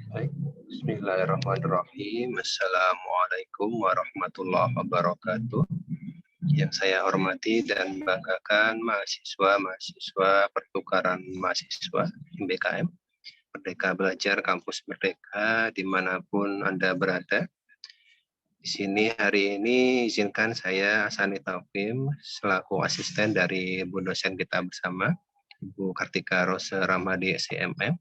Baik. Bismillahirrahmanirrahim. Assalamualaikum warahmatullahi wabarakatuh. Yang saya hormati dan banggakan mahasiswa pertukaran mahasiswa MBKM, Merdeka Belajar Kampus Merdeka, dimanapun Anda berada. Di sini hari ini izinkan saya Asani Taufim selaku asisten dari Bu dosen kita bersama, Ibu Kartika Rose Ramadi SIMM,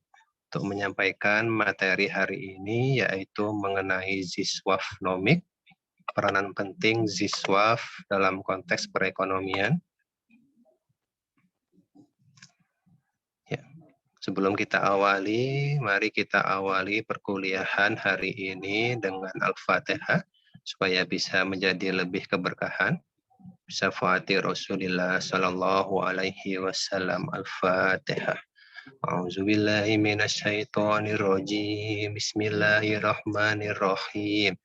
untuk menyampaikan materi hari ini, yaitu mengenai Ziswafnomik, peranan penting Ziswaf dalam konteks perekonomian. Ya. Sebelum kita awali, mari kita awali perkuliahan hari ini dengan Al-Fatihah, supaya bisa menjadi lebih keberkahan. Syafaati Rasulullah Sallallahu Alaihi Wasallam. Al-Fatihah. A'udzubillahi minasyaitonirrajim. Bismillahirrahmanirrahim.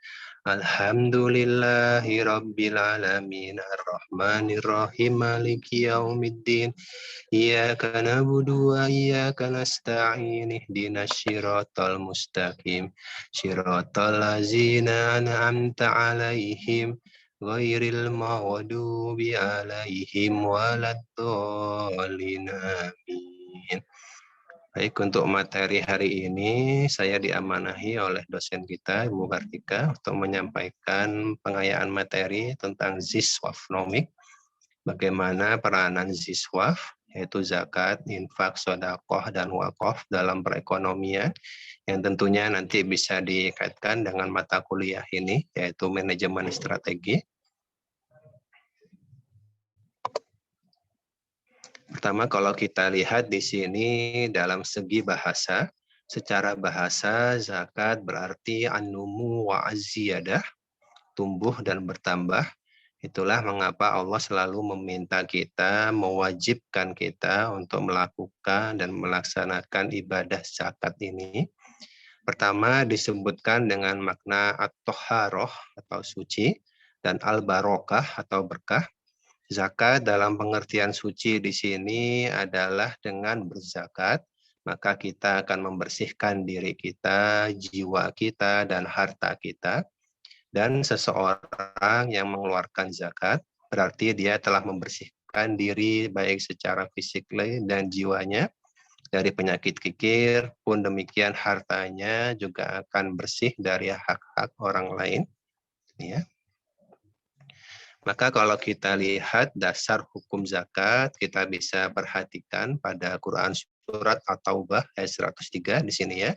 Alhamdulillahi rabbil alamin arrahmanirrahim maliki yaumiddin. Iyyaka na'budu wa iyyaka nasta'in ihdinas siratal mustaqim. Siratal ladzina an'amta 'alaihim ghairil maghdubi 'alaihim waladdallin. Amin. Baik, untuk materi hari ini saya diamanahi oleh dosen kita, Ibu Kartika, untuk menyampaikan pengayaan materi tentang Ziswafnomik, bagaimana peranan Ziswaf, yaitu zakat, infak, sedekah, dan wakaf dalam perekonomian, yang tentunya nanti bisa dikaitkan dengan mata kuliah ini, yaitu manajemen strategi. Pertama, kalau kita lihat di sini dalam segi bahasa, secara bahasa zakat berarti an-numu wa az-ziyadah, tumbuh dan bertambah. Itulah mengapa Allah selalu meminta kita, mewajibkan kita untuk melakukan dan melaksanakan ibadah zakat ini. Pertama disebutkan dengan makna at-toharoh atau suci, dan al-barokah atau berkah. Zakat dalam pengertian suci di sini adalah dengan berzakat, maka kita akan membersihkan diri kita, jiwa kita, dan harta kita. Dan seseorang yang mengeluarkan zakat, berarti dia telah membersihkan diri baik secara fisik dan jiwanya dari penyakit kikir, pun demikian hartanya juga akan bersih dari hak-hak orang lain. Ya. Maka kalau kita lihat dasar hukum zakat, kita bisa perhatikan pada Quran surat At-Taubah ayat 103 di sini ya.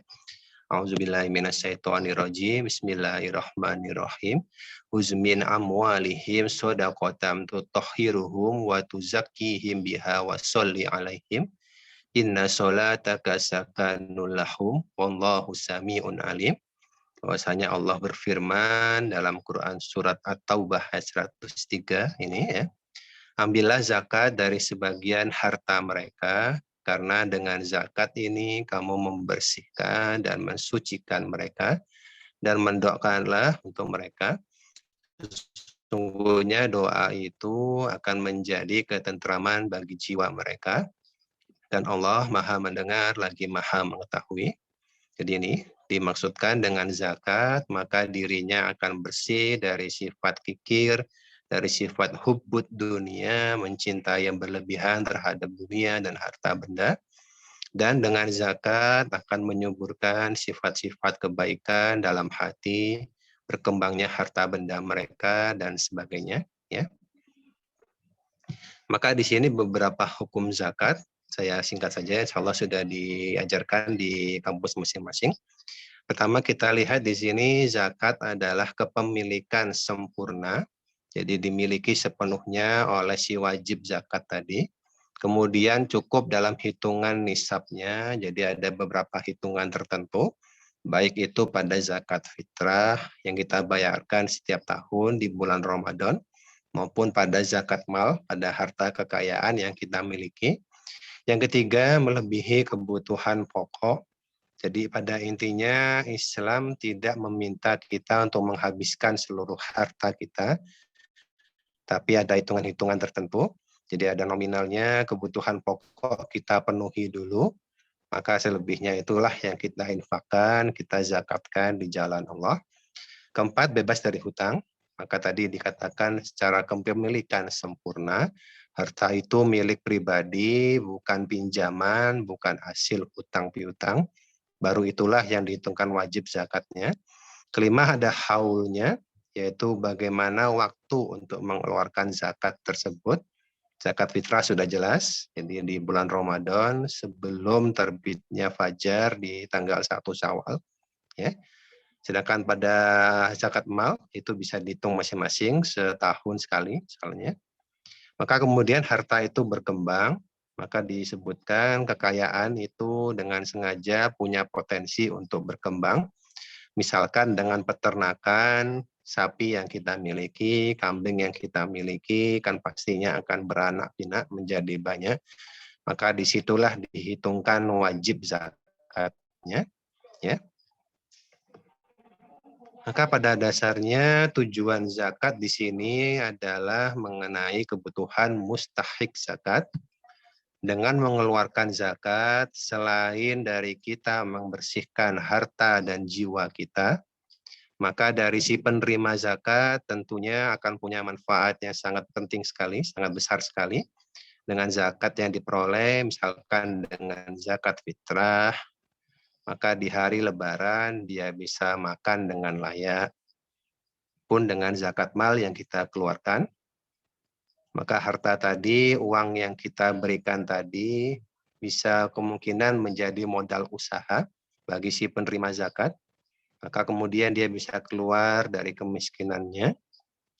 A'udzubillahi minasyaitonirrajim. Bismillahirrahmanirrahim. Uzmin amwalihim shadaqatan tutahhiruhum wa tuzakkihim biha wa sholli alaihim. Inna sholataka sakanun lahum wallahu sami'un alim. Bahwasanya Allah berfirman dalam Quran surat At-Taubah ayat 103 ini ya. Ambillah zakat dari sebagian harta mereka, karena dengan zakat ini kamu membersihkan dan mensucikan mereka, dan mendoakanlah untuk mereka. Sesungguhnya doa itu akan menjadi ketentraman bagi jiwa mereka, dan Allah Maha mendengar lagi Maha mengetahui. Jadi ini dimaksudkan dengan zakat, maka dirinya akan bersih dari sifat kikir, dari sifat hubbud dunia, mencintai yang berlebihan terhadap dunia dan harta benda. Dan dengan zakat akan menyuburkan sifat-sifat kebaikan dalam hati, berkembangnya harta benda mereka, dan sebagainya. Ya. Maka di sini beberapa hukum zakat, saya singkat saja, insya Allah sudah diajarkan di kampus masing-masing. Pertama kita lihat di sini zakat adalah kepemilikan sempurna, jadi dimiliki sepenuhnya oleh si wajib zakat tadi. Kemudian cukup dalam hitungan nisabnya, jadi ada beberapa hitungan tertentu, baik itu pada zakat fitrah yang kita bayarkan setiap tahun di bulan Ramadan, maupun pada zakat mal, pada harta kekayaan yang kita miliki. Yang ketiga, melebihi kebutuhan pokok. Jadi pada intinya Islam tidak meminta kita untuk menghabiskan seluruh harta kita, tapi ada hitungan-hitungan tertentu. Jadi ada nominalnya, kebutuhan pokok kita penuhi dulu, Maka selebihnya itulah yang kita infakkan, kita zakatkan di jalan Allah. Keempat, bebas dari hutang. Maka tadi dikatakan secara kepemilikan sempurna, harta itu milik pribadi, bukan pinjaman, bukan hasil hutang piutang. Baru itulah yang dihitungkan wajib zakatnya. Kelima, ada haulnya, yaitu bagaimana waktu untuk mengeluarkan zakat tersebut. Zakat fitrah sudah jelas, jadi di bulan Ramadan sebelum terbitnya fajar di tanggal 1 Syawal. Ya. Sedangkan pada zakat mal itu bisa dihitung masing-masing setahun sekali misalnya. Maka kemudian harta itu berkembang, maka disebutkan kekayaan itu dengan sengaja punya potensi untuk berkembang. Misalkan dengan peternakan, sapi yang kita miliki, kambing yang kita miliki, kan pastinya akan beranak pinak menjadi banyak. Maka disitulah dihitungkan wajib zakatnya. Ya. Maka pada dasarnya tujuan zakat di sini adalah mengenai kebutuhan mustahik zakat. Dengan mengeluarkan zakat, selain dari kita membersihkan harta dan jiwa kita, maka dari si penerima zakat tentunya akan punya manfaat yang sangat penting sekali, sangat besar sekali. Dengan zakat yang diperoleh, misalkan dengan zakat fitrah, maka di hari Lebaran dia bisa makan dengan layak. Pun dengan zakat mal yang kita keluarkan, maka harta tadi, uang yang kita berikan tadi, bisa kemungkinan menjadi modal usaha bagi si penerima zakat. Maka kemudian dia bisa keluar dari kemiskinannya.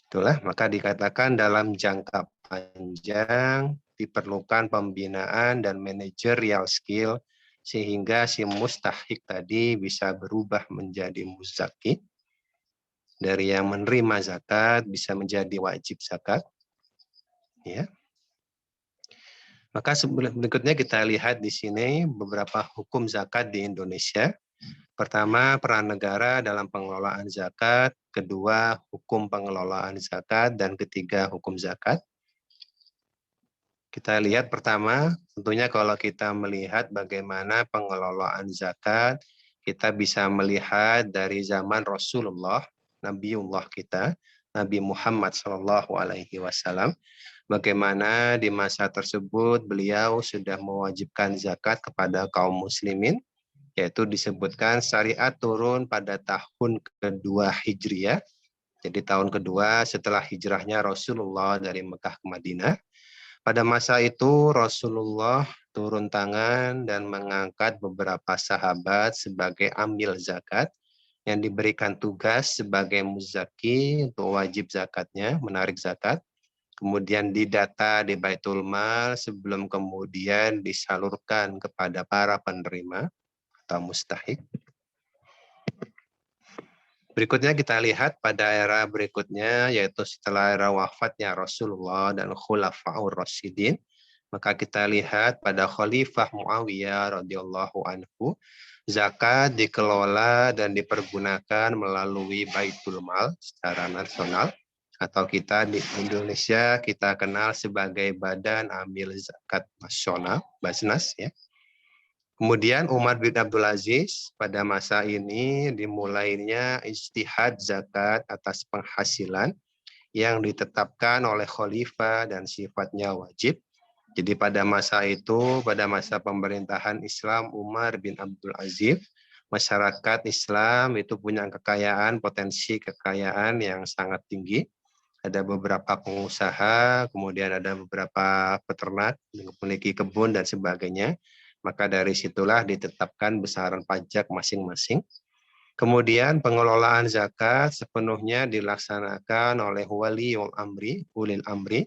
Itulah, maka dikatakan dalam jangka panjang diperlukan pembinaan dan manajerial skill sehingga si mustahik tadi bisa berubah menjadi muzaki. Dari yang menerima zakat bisa menjadi wajib zakat. Ya. Maka berikutnya kita lihat di sini beberapa hukum zakat di Indonesia. Pertama, peran negara dalam pengelolaan zakat. Kedua, hukum pengelolaan zakat. Dan ketiga, hukum zakat. Kita lihat pertama, tentunya kalau kita melihat bagaimana pengelolaan zakat, kita bisa melihat dari zaman Rasulullah, Nabiullah kita, Nabi Muhammad SAW, bagaimana di masa tersebut beliau sudah mewajibkan zakat kepada kaum muslimin, yaitu disebutkan syariat turun pada tahun kedua Hijriah, jadi tahun kedua setelah hijrahnya Rasulullah dari Mekah ke Madinah. Pada masa itu Rasulullah turun tangan dan mengangkat beberapa sahabat sebagai amil zakat yang diberikan tugas sebagai muzaki untuk wajib zakatnya, menarik zakat. Kemudian didata di Baitul Mal sebelum kemudian disalurkan kepada para penerima atau mustahik. Berikutnya kita lihat pada era berikutnya, yaitu setelah era wafatnya Rasulullah dan Khulafaur Rasyidin. Maka kita lihat pada Khalifah Muawiyah radhiyallahu anhu, zakat dikelola dan dipergunakan melalui Baitul Mal secara nasional, atau kita di Indonesia kita kenal sebagai Badan Amil Zakat Nasional, Basnas ya. Kemudian Umar bin Abdul Aziz pada masa ini dimulainya ijtihad zakat atas penghasilan yang ditetapkan oleh khalifah dan sifatnya wajib. Jadi pada masa itu, pada masa pemerintahan Islam Umar bin Abdul Aziz, masyarakat Islam itu punya kekayaan, potensi kekayaan yang sangat tinggi. Ada beberapa pengusaha, kemudian ada beberapa peternak, memiliki kebun dan sebagainya. Maka dari situlah ditetapkan besaran pajak masing-masing. Kemudian pengelolaan zakat sepenuhnya dilaksanakan oleh waliul amri, ulil amri,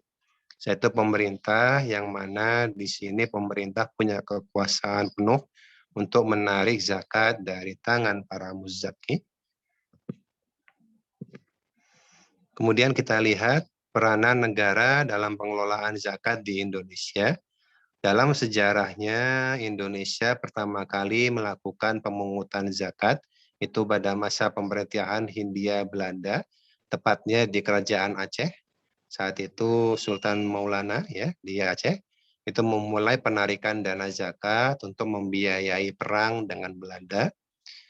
yaitu pemerintah yang mana di sini pemerintah punya kekuasaan penuh untuk menarik zakat dari tangan para muzaki. Kemudian kita lihat peranan negara dalam pengelolaan zakat di Indonesia. Dalam sejarahnya, Indonesia pertama kali melakukan pemungutan zakat itu pada masa pemerintahan Hindia Belanda, tepatnya di Kerajaan Aceh. Saat itu Sultan Maulana ya di Aceh. itu memulai penarikan dana zakat untuk membiayai perang dengan Belanda.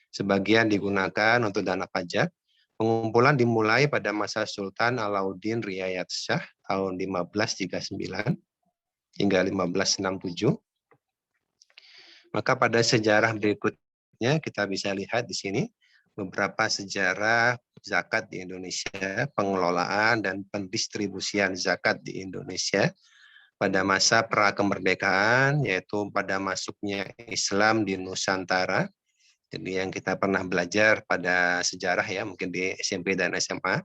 Sebagian digunakan untuk dana pajak. Pengumpulan dimulai pada masa Sultan Alauddin Riayat Shah tahun 1539 hingga 1567. Maka pada sejarah berikutnya kita bisa lihat di sini beberapa sejarah zakat di Indonesia, pengelolaan dan pendistribusian zakat di Indonesia pada masa pra-kemerdekaan, yaitu pada masuknya Islam di Nusantara. Jadi yang kita pernah belajar pada sejarah ya, mungkin di SMP dan SMA,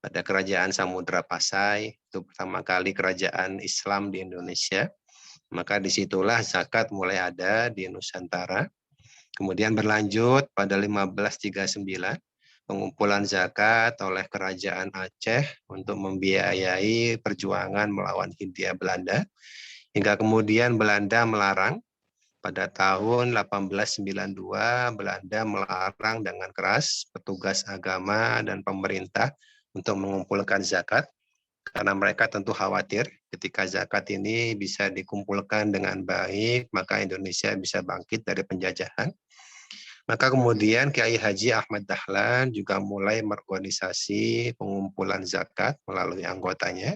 pada kerajaan Samudra Pasai, itu pertama kali kerajaan Islam di Indonesia. Maka disitulah zakat mulai ada di Nusantara. Kemudian berlanjut pada 1539, pengumpulan zakat oleh kerajaan Aceh untuk membiayai perjuangan melawan Hindia Belanda. Hingga kemudian Belanda melarang. Pada tahun 1892, Belanda melarang dengan keras petugas agama dan pemerintah untuk mengumpulkan zakat, karena mereka tentu khawatir ketika zakat ini bisa dikumpulkan dengan baik, maka Indonesia bisa bangkit dari penjajahan. Maka kemudian Kiai Haji Ahmad Dahlan juga mulai mengorganisasi pengumpulan zakat melalui anggotanya.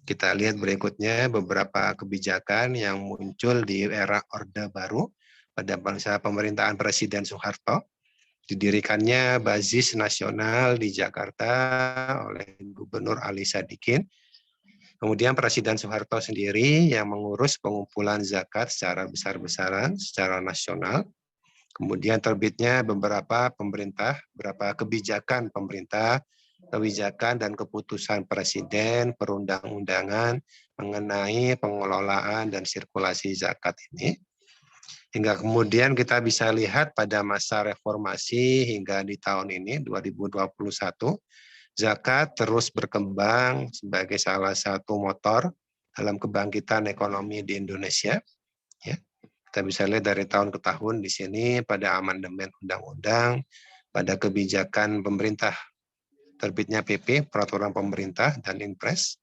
Kita lihat berikutnya beberapa kebijakan yang muncul di era Orde Baru pada masa pemerintahan Presiden Soeharto. Didirikannya Basis Nasional di Jakarta oleh Gubernur Ali Sadikin. Kemudian Presiden Soeharto sendiri yang mengurus pengumpulan zakat secara besar-besaran, secara nasional. Kemudian terbitnya beberapa kebijakan pemerintah, kebijakan dan keputusan Presiden, perundang-undangan mengenai pengelolaan dan sirkulasi zakat ini. Hingga kemudian kita bisa lihat pada masa reformasi hingga di tahun ini, 2021, zakat terus berkembang sebagai salah satu motor dalam kebangkitan ekonomi di Indonesia. Ya. Kita bisa lihat dari tahun ke tahun di sini pada amandemen undang-undang, pada kebijakan pemerintah, terbitnya PP, peraturan pemerintah, dan Inpres,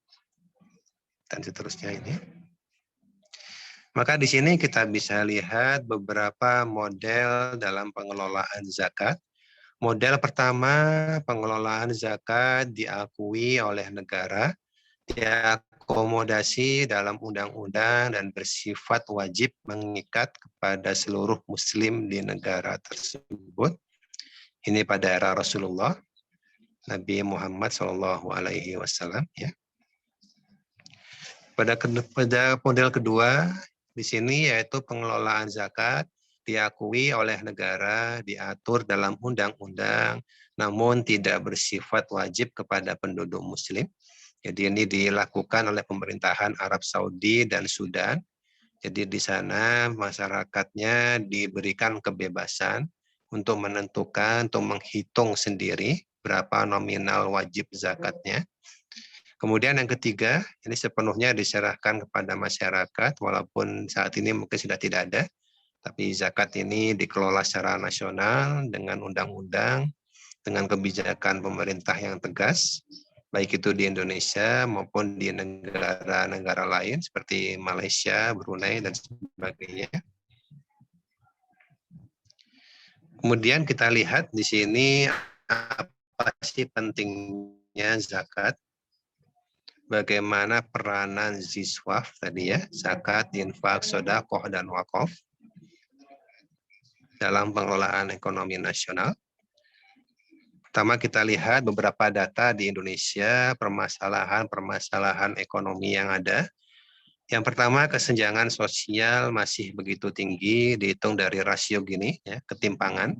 dan seterusnya ini. Maka di sini kita bisa lihat beberapa model dalam pengelolaan zakat. Model pertama, pengelolaan zakat diakui oleh negara, diakomodasi dalam undang-undang dan bersifat wajib mengikat kepada seluruh muslim di negara tersebut. Ini pada era Rasulullah, Nabi Muhammad SAW. Ya. Pada model kedua di sini yaitu pengelolaan zakat diakui oleh negara, diatur dalam undang-undang, namun tidak bersifat wajib kepada penduduk muslim. Jadi ini dilakukan oleh pemerintahan Arab Saudi dan Sudan. Jadi di sana masyarakatnya diberikan kebebasan untuk menentukan, untuk menghitung sendiri berapa nominal wajib zakatnya. Kemudian yang ketiga, ini sepenuhnya diserahkan kepada masyarakat, walaupun saat ini mungkin sudah tidak ada, tapi zakat ini dikelola secara nasional dengan undang-undang, dengan kebijakan pemerintah yang tegas, baik itu di Indonesia maupun di negara-negara lain seperti Malaysia, Brunei, dan sebagainya. Kemudian kita lihat di sini apa sih pentingnya zakat, bagaimana peranan ziswaf tadi ya, zakat, infak, sedekah, dan wakaf dalam pengelolaan ekonomi nasional. Pertama kita lihat beberapa data di Indonesia, permasalahan ekonomi yang ada. Yang pertama, kesenjangan sosial masih begitu tinggi, dihitung dari rasio Gini, ya, ketimpangan,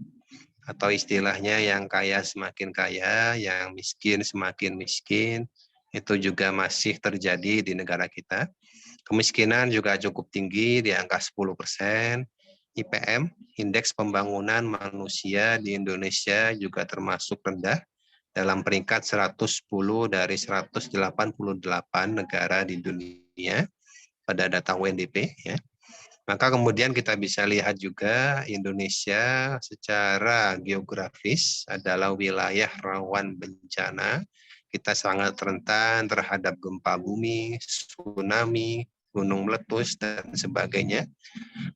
atau istilahnya yang kaya semakin kaya, yang miskin semakin miskin, itu juga masih terjadi di negara kita. Kemiskinan juga cukup tinggi, di angka 10%. IPM, Indeks Pembangunan Manusia di Indonesia juga termasuk rendah dalam peringkat 110 dari 188 negara di dunia pada data UNDP. Ya. Maka kemudian kita bisa lihat juga Indonesia secara geografis adalah wilayah rawan bencana. Kita sangat rentan terhadap gempa bumi, tsunami, gunung meletus, dan sebagainya.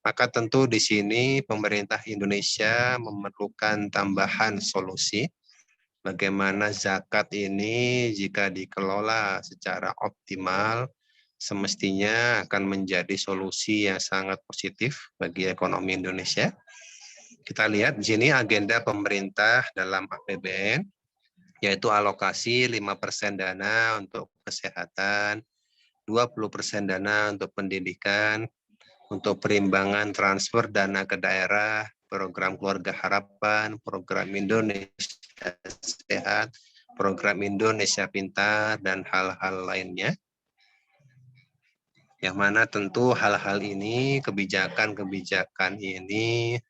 Maka tentu di sini pemerintah Indonesia memerlukan tambahan solusi bagaimana zakat ini jika dikelola secara optimal semestinya akan menjadi solusi yang sangat positif bagi ekonomi Indonesia. Kita lihat di sini agenda pemerintah dalam APBN, yaitu alokasi 5% dana untuk kesehatan, 20% dana untuk pendidikan, untuk perimbangan transfer dana ke daerah, program Keluarga Harapan, program Indonesia Sehat, program Indonesia Pintar, dan hal-hal lainnya. Yang mana tentu hal-hal ini, kebijakan-kebijakan ini,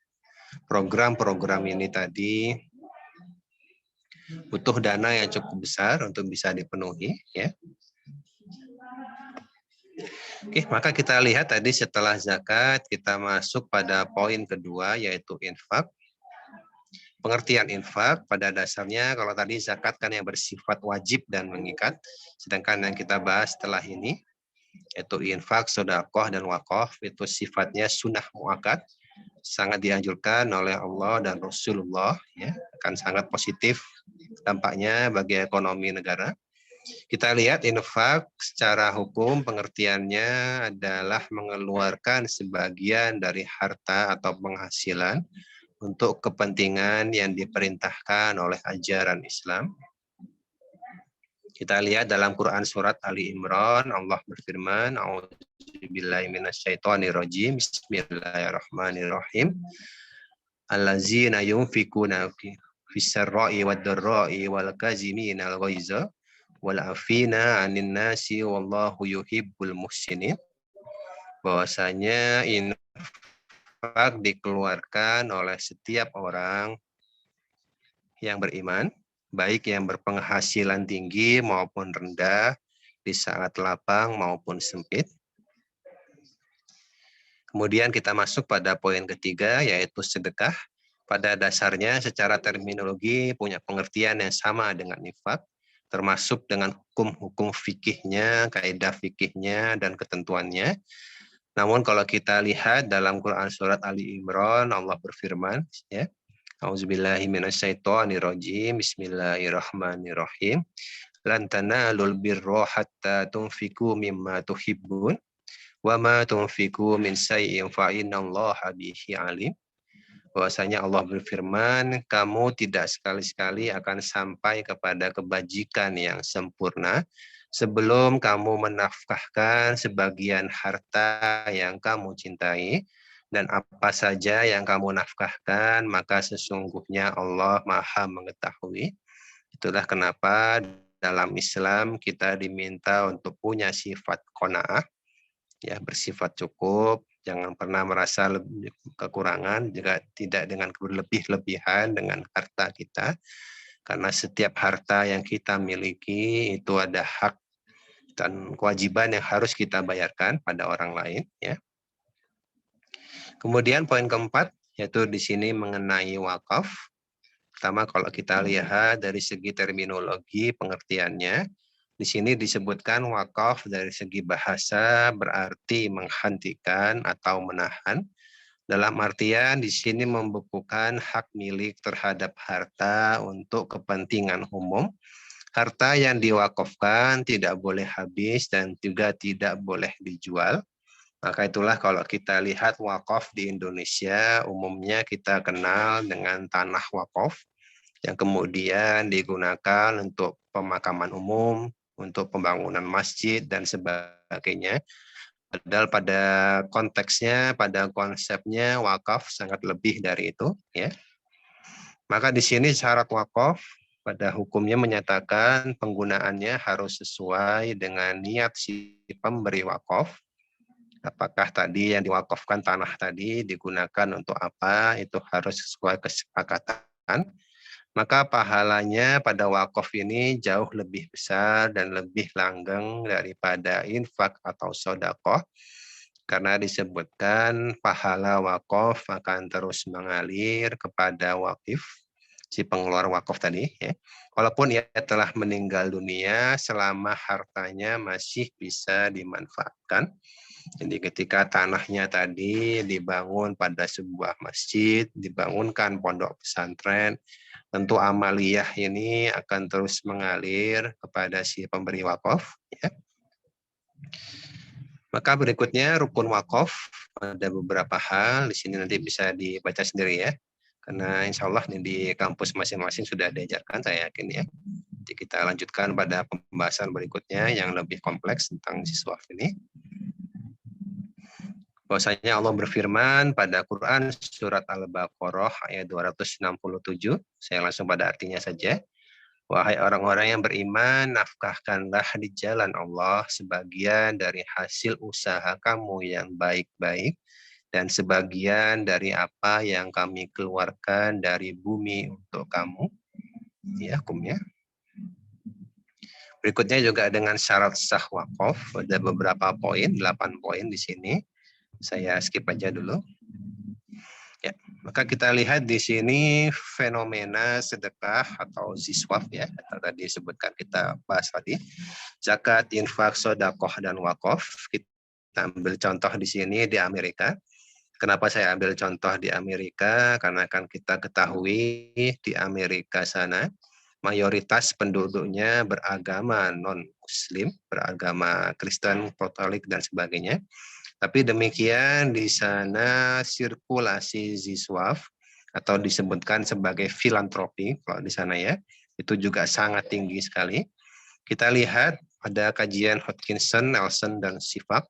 program-program ini tadi butuh dana yang cukup besar untuk bisa dipenuhi, ya. Oke, maka kita lihat tadi setelah zakat, kita masuk pada poin kedua, yaitu infak. Pengertian infak pada dasarnya, kalau tadi zakat kan yang bersifat wajib dan mengikat, sedangkan yang kita bahas setelah ini, yaitu infak, sedekah, dan wakaf, itu sifatnya sunnah muakkad, sangat dianjurkan oleh Allah dan Rasulullah, ya, akan sangat positif dampaknya bagi ekonomi negara. Kita lihat infak secara hukum pengertiannya adalah mengeluarkan sebagian dari harta atau penghasilan untuk kepentingan yang diperintahkan oleh ajaran Islam. Kita lihat dalam Quran surat Ali Imran, Allah berfirman, A'udzubillahi minasyaitonirrajim, Bismillahirrahmanirrahim. Allazina yunfikuna fis-sarra'i wad-dharra'i wal kazimina al-ghaiza wal afina 'anil nasi wallahu yuhibbul muhsinin. Bahwasanya infak dikeluarkan oleh setiap orang yang beriman, baik yang berpenghasilan tinggi maupun rendah, di saat lapang maupun sempit. Kemudian kita masuk pada poin ketiga, yaitu sedekah. Pada dasarnya secara terminologi punya pengertian yang sama dengan infak, termasuk dengan hukum-hukum fikihnya, kaidah fikihnya, dan ketentuannya. Namun kalau kita lihat dalam Quran surat Ali Imran, Allah berfirman, ya, A'udzubillahi minasyaitonirrajim, Bismillahirrahmanirrahim. Lan tanalul birra hatta tunfiku mimma tuhibbun, wa ma tunfiku min sayyin fa innallaha bihi alim. Bahwasanya Allah berfirman, kamu tidak sekali-sekali akan sampai kepada kebajikan yang sempurna sebelum kamu menafkahkan sebagian harta yang kamu cintai, dan apa saja yang kamu nafkahkan, maka sesungguhnya Allah Maha mengetahui. Itulah kenapa dalam Islam kita diminta untuk punya sifat qanaah, ya, bersifat cukup, jangan pernah merasa kekurangan, juga tidak dengan berlebih-lebihan dengan harta kita, karena setiap harta yang kita miliki itu ada hak dan kewajiban yang harus kita bayarkan pada orang lain, ya. Kemudian poin keempat, yaitu di sini mengenai wakaf. Pertama, kalau kita lihat dari segi terminologi pengertiannya, di sini disebutkan wakaf dari segi bahasa berarti menghentikan atau menahan. Dalam artian di sini membukukan hak milik terhadap harta untuk kepentingan umum. Harta yang diwakafkan tidak boleh habis dan juga tidak boleh dijual. Maka itulah kalau kita lihat wakaf di Indonesia, umumnya kita kenal dengan tanah wakaf yang kemudian digunakan untuk pemakaman umum, untuk pembangunan masjid, dan sebagainya. Padahal pada konteksnya, pada konsepnya, wakaf sangat lebih dari itu, ya. Maka di sini syarat wakaf pada hukumnya menyatakan penggunaannya harus sesuai dengan niat si pemberi wakaf. Apakah tadi yang diwakafkan tanah tadi digunakan untuk apa, itu harus sesuai kesepakatan. Maka pahalanya pada wakaf ini jauh lebih besar dan lebih langgeng daripada infak atau sedekah, karena disebutkan pahala wakaf akan terus mengalir kepada wakif, si pengeluar wakaf tadi, ya. Walaupun ia telah meninggal dunia, selama hartanya masih bisa dimanfaatkan. Jadi ketika tanahnya tadi dibangun pada sebuah masjid, dibangunkan pondok pesantren, tentu amaliyah ini akan terus mengalir kepada si pemberi wakaf. Ya. Maka berikutnya rukun wakaf, ada beberapa hal, di sini nanti bisa dibaca sendiri ya. Karena insya Allah di kampus masing-masing sudah diajarkan, saya yakin ya. Jadi kita lanjutkan pada pembahasan berikutnya yang lebih kompleks tentang siswa ini. Bahwasanya Allah berfirman pada Quran surat Al-Baqarah ayat 267. Saya langsung pada artinya saja. Wahai orang-orang yang beriman, nafkahkanlah di jalan Allah sebagian dari hasil usaha kamu yang baik-baik dan sebagian dari apa yang kami keluarkan dari bumi untuk kamu. Ya, hukumnya. Berikutnya juga dengan syarat sah wakaf, ada beberapa poin, 8 poin di sini. Saya skip aja dulu. Ya, maka kita lihat di sini fenomena sedekah atau ziswaf ya, atau tadi disebutkan kita bahas tadi, zakat, infak, sodakoh, dan wakaf. Kita ambil contoh di sini di Amerika. Kenapa saya ambil contoh di Amerika? Karena kan kita ketahui di Amerika sana mayoritas penduduknya beragama non-Muslim, beragama Kristen, Katolik, dan sebagainya. Tapi demikian di sana sirkulasi ziswaf atau disebutkan sebagai filantropi kalau di sana ya, itu juga sangat tinggi sekali. Kita lihat ada kajian Hodgkinson, Nelson, dan Sifak,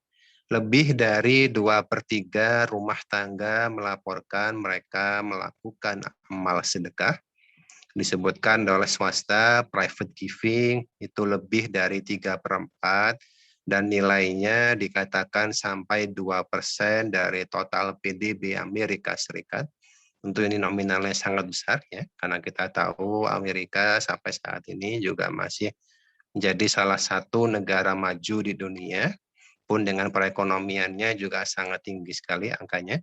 lebih dari 2/3 rumah tangga melaporkan mereka melakukan amal sedekah. Disebutkan oleh swasta, private giving itu lebih dari 3/4 dan nilainya dikatakan sampai 2% dari total PDB Amerika Serikat. Tentu ini nominalnya sangat besar ya, karena kita tahu Amerika sampai saat ini juga masih menjadi salah satu negara maju di dunia, pun dengan perekonomiannya juga sangat tinggi sekali angkanya.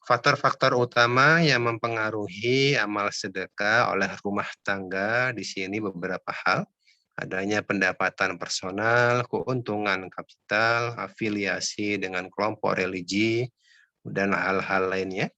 Faktor-faktor utama yang mempengaruhi amal sedekah oleh rumah tangga di sini beberapa hal. Adanya pendapatan personal, keuntungan kapital, afiliasi dengan kelompok religi, dan hal-hal lainnya.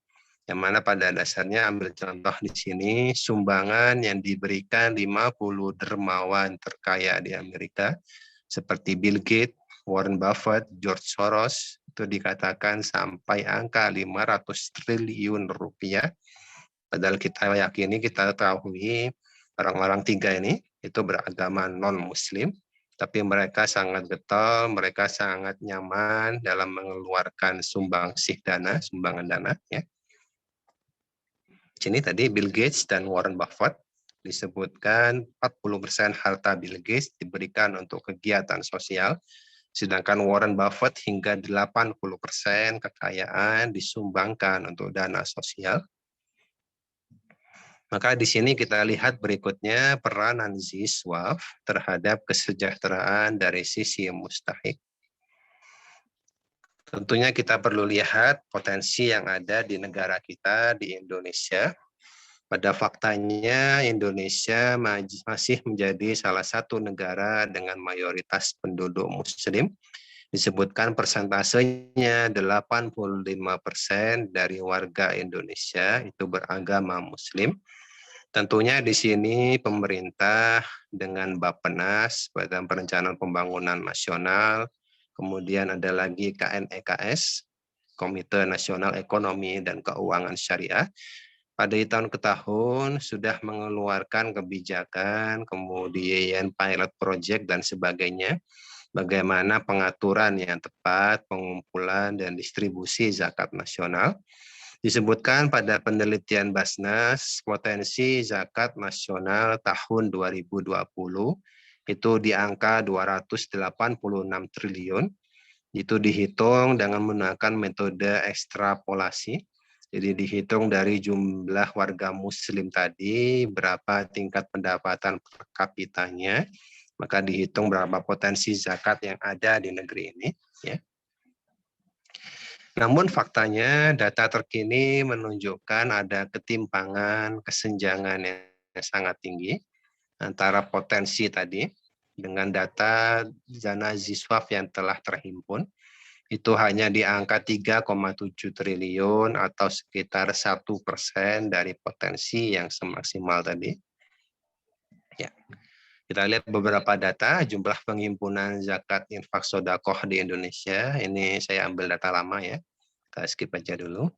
Yang mana pada dasarnya ambil contoh di sini, sumbangan yang diberikan 50 dermawan terkaya di Amerika, seperti Bill Gates, Warren Buffett, George Soros, itu dikatakan sampai angka 500 triliun rupiah. Padahal kita yakini, kita ketahui orang-orang tiga ini itu beragama non-muslim, tapi mereka sangat getol, mereka sangat nyaman dalam mengeluarkan sumbangsih dana, sumbangan dana. Ya. Sini tadi Bill Gates dan Warren Buffett disebutkan 40% harta Bill Gates diberikan untuk kegiatan sosial, sedangkan Warren Buffett hingga 80% kekayaan disumbangkan untuk dana sosial. Maka di sini kita lihat berikutnya peranan ziswaf terhadap kesejahteraan dari sisi mustahik. Tentunya kita perlu lihat potensi yang ada di negara kita, di Indonesia. Pada faktanya Indonesia masih menjadi salah satu negara dengan mayoritas penduduk muslim. Disebutkan persentasenya 85% dari warga Indonesia itu beragama muslim. Tentunya di sini pemerintah dengan Bappenas, Badan Perencanaan Pembangunan Nasional, kemudian ada lagi KNEKS, Komite Nasional Ekonomi dan Keuangan Syariah, pada tahun ke tahun sudah mengeluarkan kebijakan, kemudian pilot project dan sebagainya, bagaimana pengaturan yang tepat, pengumpulan dan distribusi zakat nasional. Disebutkan pada penelitian Basnas, potensi zakat nasional tahun 2020 itu di angka 286 triliun. Itu dihitung dengan menggunakan metode ekstrapolasi. Jadi dihitung dari jumlah warga muslim tadi, berapa tingkat pendapatan per kapitanya, maka dihitung berapa potensi zakat yang ada di negeri ini. Ya. Namun faktanya data terkini menunjukkan ada ketimpangan, kesenjangan yang sangat tinggi antara potensi tadi dengan data dana ziswaf yang telah terhimpun. itu hanya di angka 3,7 triliun atau sekitar 1% dari potensi yang semaksimal tadi. Ya. Kita lihat beberapa data jumlah penghimpunan zakat infak sodakoh di Indonesia. Ini saya ambil data lama ya. Kita skip aja dulu.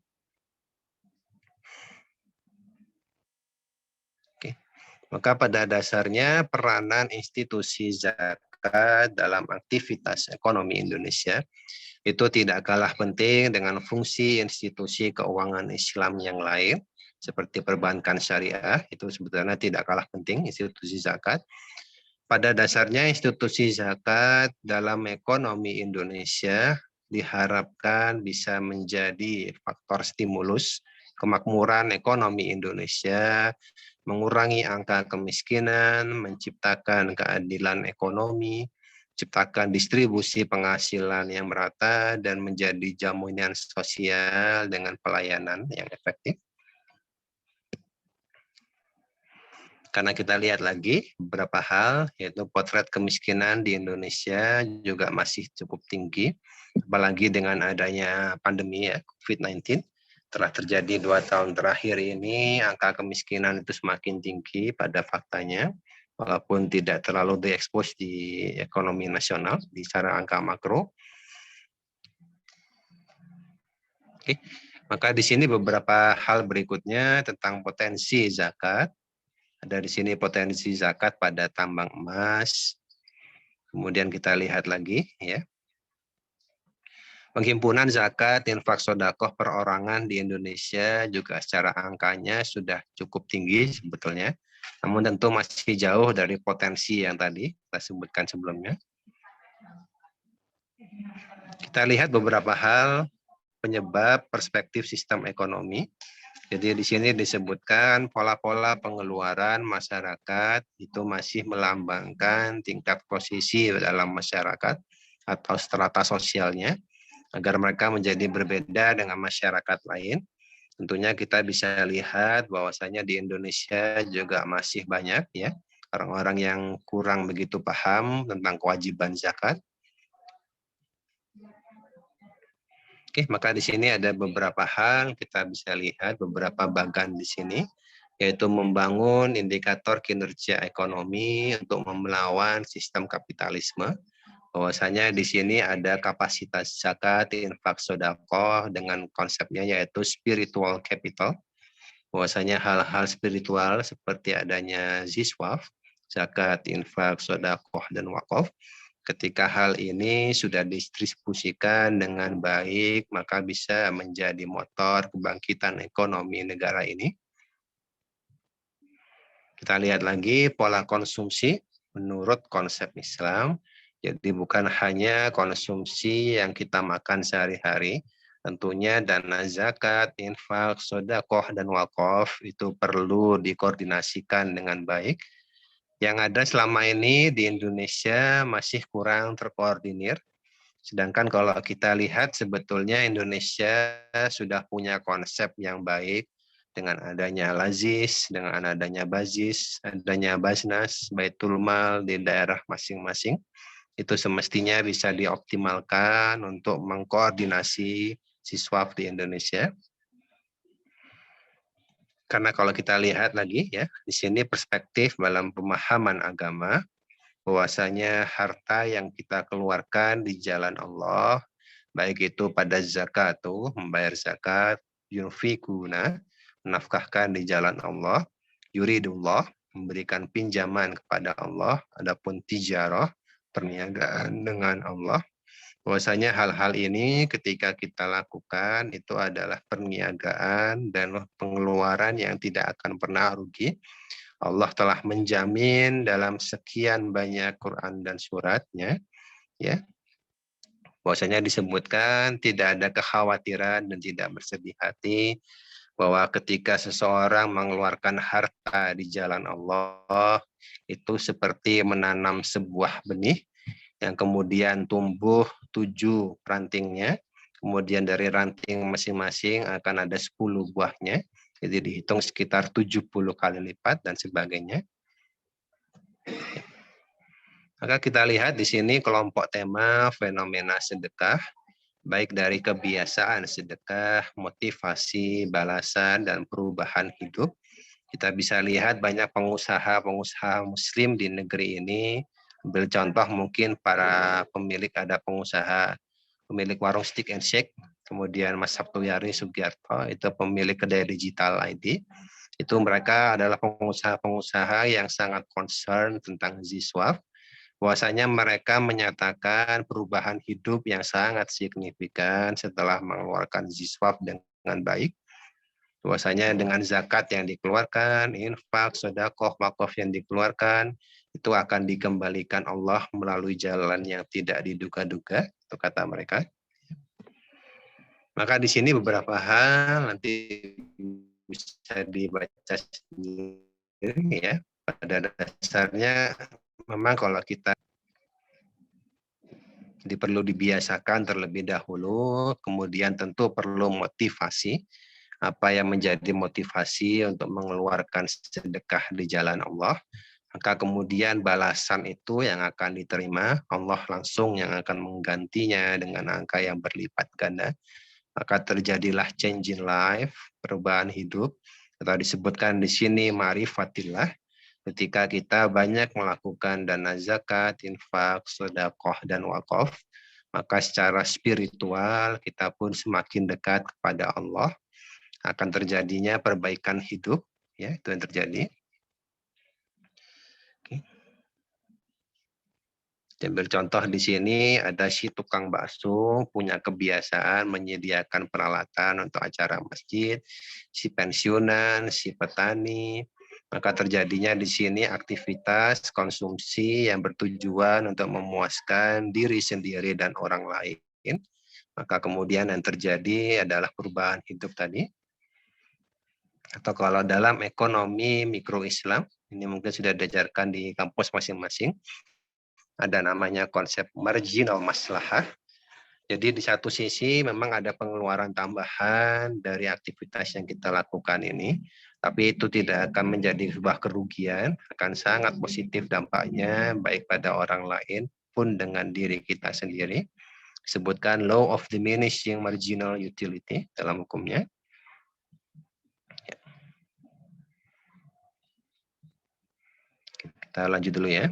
Oke. Maka pada dasarnya peranan institusi zakat dalam aktivitas ekonomi Indonesia itu tidak kalah penting dengan fungsi institusi keuangan Islam yang lain, seperti perbankan syariah, itu sebetulnya tidak kalah penting institusi zakat. Pada dasarnya institusi zakat dalam ekonomi Indonesia diharapkan bisa menjadi faktor stimulus kemakmuran ekonomi Indonesia, mengurangi angka kemiskinan, menciptakan keadilan ekonomi, ciptakan distribusi penghasilan yang merata, dan menjadi jaminan sosial dengan pelayanan yang efektif. Karena kita lihat lagi beberapa hal, yaitu potret kemiskinan di Indonesia juga masih cukup tinggi, apalagi dengan adanya pandemi ya, COVID-19. Telah terjadi 2 tahun terakhir ini, angka kemiskinan itu semakin tinggi pada faktanya, walaupun tidak terlalu diekspos di ekonomi nasional, di secara angka makro. Oke, maka di sini beberapa hal berikutnya tentang potensi zakat. Ada di sini potensi zakat pada tambang emas. Kemudian kita lihat lagi ya. Penghimpunan zakat infak sodakoh perorangan di Indonesia juga secara angkanya sudah cukup tinggi sebetulnya. Namun tentu masih jauh dari potensi yang tadi kita sebutkan sebelumnya. Kita lihat beberapa hal penyebab perspektif sistem ekonomi. Jadi di sini disebutkan pola-pola pengeluaran masyarakat itu masih melambangkan tingkat posisi dalam masyarakat atau strata sosialnya agar mereka menjadi berbeda dengan masyarakat lain. Tentunya kita bisa lihat bahwasanya di Indonesia juga masih banyak ya orang-orang yang kurang begitu paham tentang kewajiban zakat. Oke, maka di sini ada beberapa hal kita bisa lihat beberapa bagan di sini, yaitu membangun indikator kinerja ekonomi untuk melawan sistem kapitalisme. Bahwasanya di sini ada kapasitas zakat, infak, sedekah dengan konsepnya yaitu spiritual capital. Bahwasanya hal-hal spiritual seperti adanya ziswaf, zakat, infak, sedekah, dan wakaf. Ketika hal ini sudah didistribusikan dengan baik, maka bisa menjadi motor kebangkitan ekonomi negara ini. Kita lihat lagi pola konsumsi menurut konsep Islam. Jadi bukan hanya konsumsi yang kita makan sehari-hari, tentunya dana zakat, infak, sedekah, dan wakaf itu perlu dikoordinasikan dengan baik. Yang ada selama ini di Indonesia masih kurang terkoordinir. Sedangkan kalau kita lihat sebetulnya Indonesia sudah punya konsep yang baik dengan adanya lazis, dengan adanya bazis, adanya basnas, baitul mal di daerah masing-masing. Itu semestinya bisa dioptimalkan untuk mengkoordinasi siswa di Indonesia. Karena kalau kita lihat lagi ya, di sini perspektif dalam pemahaman agama, bahwasanya harta yang kita keluarkan di jalan Allah, baik itu pada zakat, membayar zakat, yunfikuna, menafkahkan di jalan Allah, yuridullah, memberikan pinjaman kepada Allah, adapun tijarah, perniagaan dengan Allah, bahwasanya hal-hal ini ketika kita lakukan itu adalah perniagaan dan pengeluaran yang tidak akan pernah rugi. Allah telah menjamin dalam sekian banyak Quran dan suratnya, ya, bahwasanya disebutkan tidak ada kekhawatiran dan tidak bersedih hati bahwa ketika seseorang mengeluarkan harta di jalan Allah itu seperti menanam sebuah benih yang kemudian tumbuh 7 rantingnya, kemudian dari ranting masing-masing akan ada 10 buahnya, jadi dihitung sekitar 70 kali lipat dan sebagainya. Maka kita lihat di sini kelompok tema fenomena sedekah, baik dari kebiasaan sedekah, motivasi, balasan, dan perubahan hidup. Kita bisa lihat banyak pengusaha-pengusaha muslim di negeri ini. Ambil contoh mungkin para pemilik, ada pengusaha pemilik warung Stick and Shake, kemudian Mas Sabtuyari Sugiarto, itu pemilik kedai digital ID. Itu mereka adalah pengusaha-pengusaha yang sangat concern tentang Ziswaf. Bahwasanya mereka menyatakan perubahan hidup yang sangat signifikan setelah mengeluarkan Ziswaf dengan baik. Bahwasanya dengan zakat yang dikeluarkan, infak, sedekah, wakaf yang dikeluarkan, itu akan dikembalikan Allah melalui jalan yang tidak diduga-duga, itu kata mereka. Maka di sini beberapa hal nanti bisa dibaca sendiri ya. Pada dasarnya memang kalau kita perlu dibiasakan terlebih dahulu, kemudian tentu perlu motivasi. Apa yang menjadi motivasi untuk mengeluarkan sedekah di jalan Allah, maka kemudian balasan itu yang akan diterima, Allah langsung yang akan menggantinya dengan angka yang berlipat ganda. Maka terjadilah change in life, perubahan hidup, atau disebutkan di sini ma'rifatillah. Ketika kita banyak melakukan dana zakat, infak, sedekah, dan wakaf, maka secara spiritual kita pun semakin dekat kepada Allah, akan terjadinya perbaikan hidup, ya itu yang terjadi. Oke. Ambil contoh di sini ada si tukang bakso punya kebiasaan menyediakan peralatan untuk acara masjid, si pensiunan, si petani, maka terjadinya di sini aktivitas konsumsi yang bertujuan untuk memuaskan diri sendiri dan orang lain. Maka kemudian yang terjadi adalah perubahan hidup tadi. Atau kalau dalam ekonomi mikro Islam, ini mungkin sudah diajarkan di kampus masing-masing, ada namanya konsep marginal maslahah. Jadi di satu sisi memang ada pengeluaran tambahan dari aktivitas yang kita lakukan ini, tapi itu tidak akan menjadi sebuah kerugian, akan sangat positif dampaknya baik pada orang lain pun dengan diri kita sendiri. Disebutkan law of diminishing marginal utility dalam hukumnya. Kita lanjut dulu ya.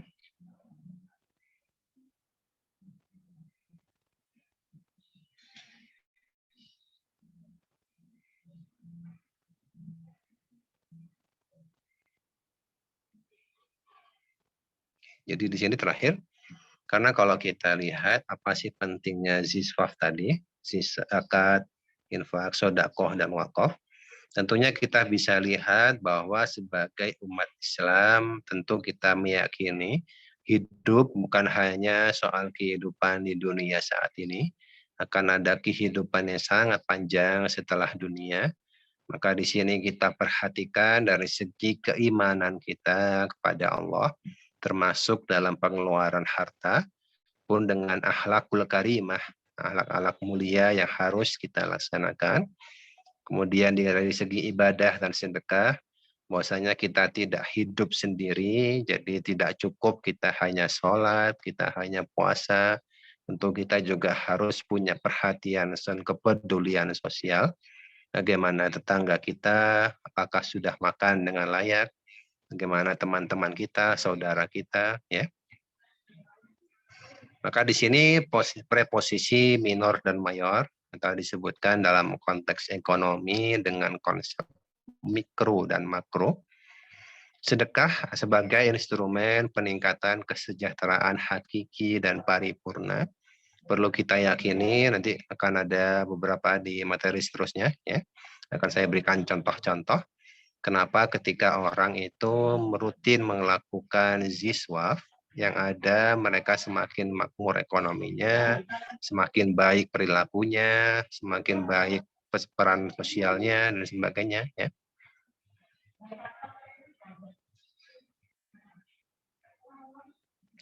Jadi di sini terakhir, karena kalau kita lihat apa sih pentingnya ziswaf tadi, zakat, infak, sodakoh, dan wakaf, tentunya kita bisa lihat bahwa sebagai umat Islam tentu kita meyakini hidup bukan hanya soal kehidupan di dunia saat ini, akan ada kehidupan yang sangat panjang setelah dunia. Maka di sini kita perhatikan dari segi keimanan kita kepada Allah, termasuk dalam pengeluaran harta, pun dengan akhlakul karimah, akhlak-akhlak mulia yang harus kita laksanakan. Kemudian dari segi ibadah dan sedekah, bahwasanya kita tidak hidup sendiri, jadi tidak cukup kita hanya sholat, kita hanya puasa, tentu kita juga harus punya perhatian dan kepedulian sosial. Bagaimana tetangga kita, apakah sudah makan dengan layak, bagaimana teman-teman kita, saudara kita, ya. Maka di sini preposisi minor dan mayor atau disebutkan dalam konteks ekonomi dengan konsep mikro dan makro. Sedekah sebagai instrumen peningkatan kesejahteraan hakiki dan paripurna. Perlu kita yakini, nanti akan ada beberapa di materi seterusnya, ya. Akan saya berikan contoh-contoh kenapa ketika orang itu rutin melakukan ziswaf, yang ada mereka semakin makmur ekonominya, semakin baik perilakunya, semakin baik peran sosialnya, dan sebagainya. Ya.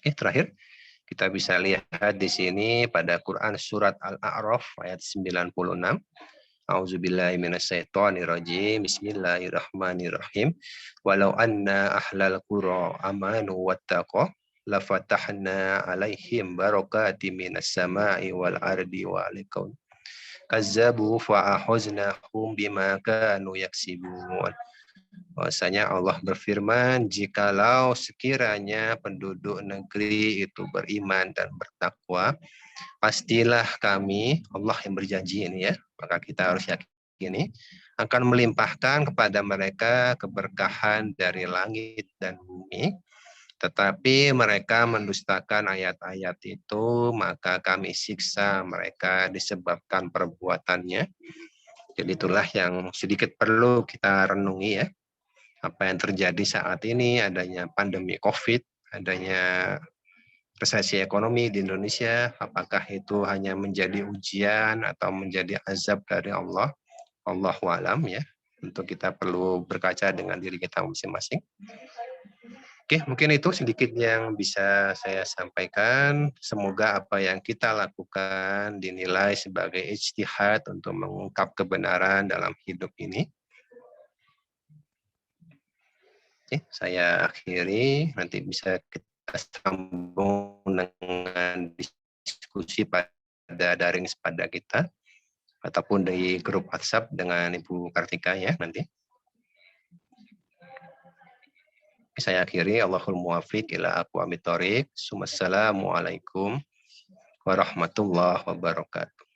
Terakhir, kita bisa lihat di sini pada Quran surat Al-A'raf ayat 96. A'udzubillahi minasyaitonirrajim. Bismillahirrahmanirrahim. Walau anna ahlal qura amanu wattaqu lafatahna alaihim barakatim minas sama'i wal ardi wa alikaun kazzabu fa'ahuznahum bima kanu yaksibun. Bahwasanya Allah berfirman, jikalau sekiranya penduduk negeri itu beriman dan bertakwa, pastilah kami, Allah yang berjanji ini ya, maka kita harus yakini, akan melimpahkan kepada mereka keberkahan dari langit dan bumi. Tetapi mereka mendustakan ayat-ayat itu, maka kami siksa mereka disebabkan perbuatannya. Jadi itulah yang sedikit perlu kita renungi ya. Apa yang terjadi saat ini, adanya pandemi COVID, adanya resesi ekonomi di Indonesia, apakah itu hanya menjadi ujian atau menjadi azab dari Allah? Allahu a'lam ya. Untuk kita perlu berkaca dengan diri kita masing-masing. Oke, mungkin itu sedikit yang bisa saya sampaikan. Semoga apa yang kita lakukan dinilai sebagai ijtihad untuk mengungkap kebenaran dalam hidup ini. Oke, saya akhiri. Nanti bisa kita sambung dengan diskusi pada daring sepada kita ataupun di grup WhatsApp dengan Ibu Kartika ya nanti. Saya akhiri. Allahul muwafiq ila aqwamit thoriq. Assalamualaikum warahmatullahi wabarakatuh.